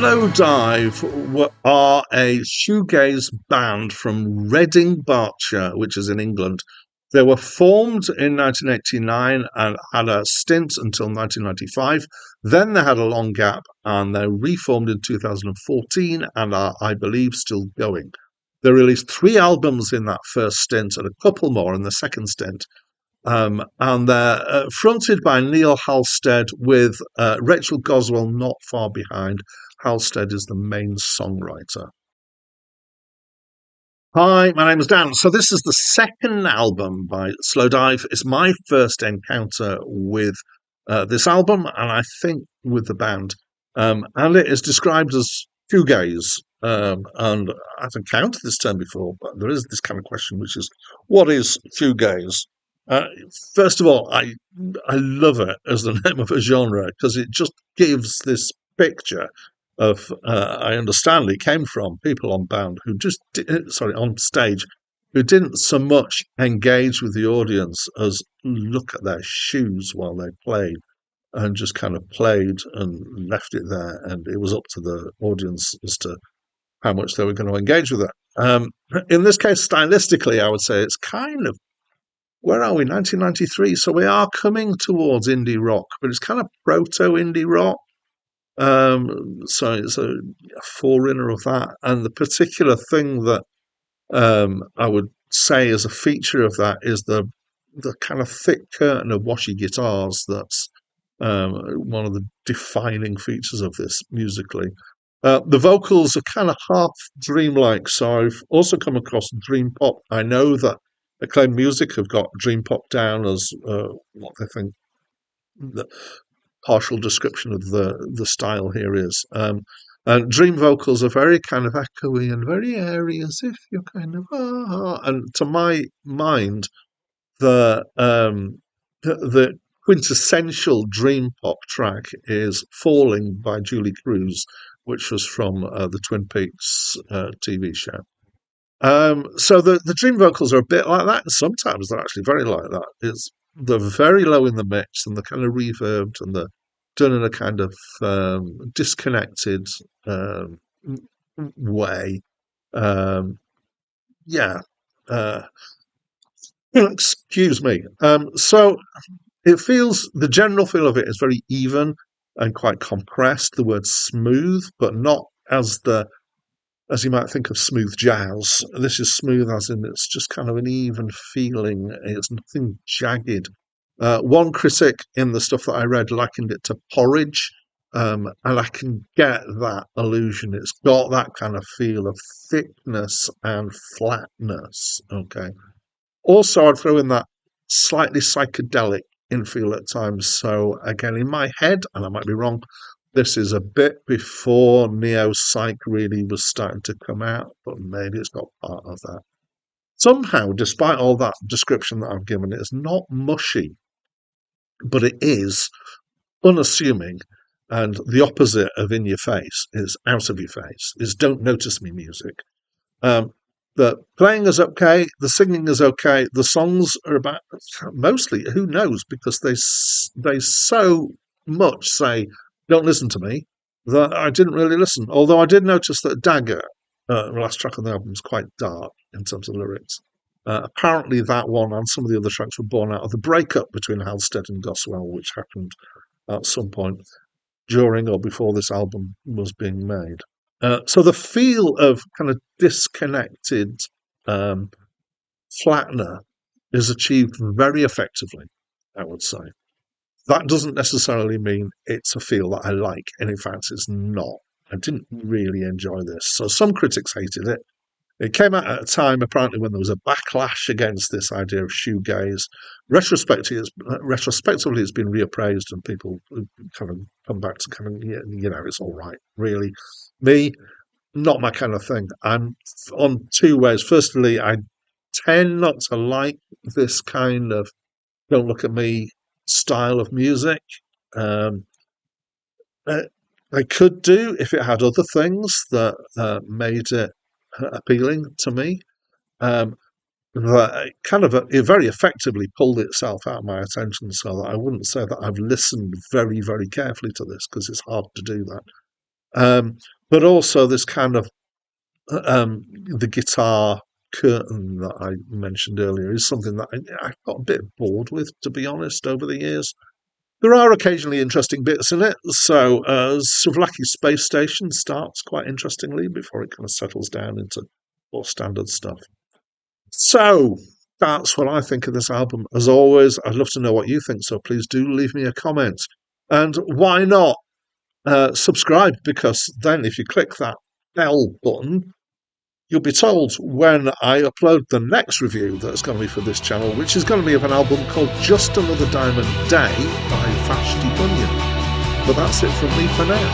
Slowdive are a shoegaze band from Reading, Berkshire, which is in England. They were formed in 1989 and had a stint until 1995. Then they had a long gap and they reformed in 2014 and are, I believe, still going. They released 3 albums in that first stint and a couple more in the second stint. And they're fronted by Neil Halstead with Rachel Goswell not far behind. Halstead is the main songwriter. Hi, my name is Dan. So this is the second album by Slowdive. It's my first encounter with this album, and I think with the band. And it is described as shoegaze. And I've encountered this term before, but there is this kind of question, which is, what is shoegaze? Uh, First of all, I love it as the name of a genre because it just gives this picture of I understand it came from people on band who just on stage who didn't so much engage with the audience as look at their shoes while they played and just kind of played and left it there, and it was up to the audience as to how much they were going to engage with it. In this case, stylistically, I would say it's kind of, where are we? 1993. So we are coming towards indie rock, but it's kind of proto indie rock. So it's a forerunner of that. And the particular thing that I would say is a feature of that is the kind of thick curtain of washy guitars. That's one of the defining features of this musically. The vocals are kind of half dreamlike. So I've also come across dream pop. I know that Acclaimed Music have got dream pop down as what they think the partial description of the style here is. And dream vocals are very kind of echoey and very airy, as if you're kind of and to my mind, the quintessential dream pop track is "Falling" by Julie Cruz, which was from the Twin Peaks TV show. So the dream vocals are a bit like that, and sometimes they're actually very like that. They're very low in the mix, and they're kind of reverbed, and they're done in a kind of disconnected way. Um, yeah. Uh, Excuse me. So the general feel of it is very even and quite compressed. The word smooth, but not as you might think of smooth jazz. This is smooth as in it's just kind of an even feeling. It's nothing jagged. One critic in the stuff that I read likened it to porridge, and I can get that illusion. It's got that kind of feel of thickness and flatness. Okay. Also, I'd throw in that slightly psychedelic infeel at times. So again, in my head, and I might be wrong, this is a bit before neo psych really was starting to come out, but maybe it's got part of that. Somehow, despite all that description that I've given, it's not mushy, but it is unassuming. And the opposite of in your face is out of your face, is don't notice me music. Um, the playing is okay, the singing is okay, the songs are about mostly who knows because they so much say don't listen to me that I didn't really listen. Although I did notice that Dagger, the last track on the album, is quite dark in terms of lyrics. Apparently, that one and some of the other tracks were born out of the breakup between Halstead and Goswell, which happened at some point during or before this album was being made. So the feel of kind of disconnected um, flattener is achieved very effectively, I would say. That doesn't necessarily mean it's a feel that I like, and in fact, it's not. I didn't really enjoy this. So some critics hated it. It came out at a time, apparently, when there was a backlash against this idea of shoegaze. Retrospectively, it's been reappraised, and people kind of come back to kind of, it's all right, really. Me, not my kind of thing. I'm on two ways. Firstly, I tend not to like this kind of don't look at me style of music. Um, uh, I could do if it had other things that made it appealing to me. Um, but it very effectively pulled itself out of my attention, so that I wouldn't say that I've listened very, very carefully to this because it's hard to do that. but also this kind of the guitar curtain that I mentioned earlier is something that I got a bit bored with, to be honest, over the years. There are occasionally interesting bits in it. So, Souvlaki Space Station starts quite interestingly before it kind of settles down into more standard stuff. So, that's what I think of this album. As always, I'd love to know what you think, so please do leave me a comment. And why not subscribe? Because then, if you click that bell button, you'll be told when I upload the next review that's going to be for this channel, which is going to be of an album called Just Another Diamond Day by Vashti Bunyan. But that's it from me for now.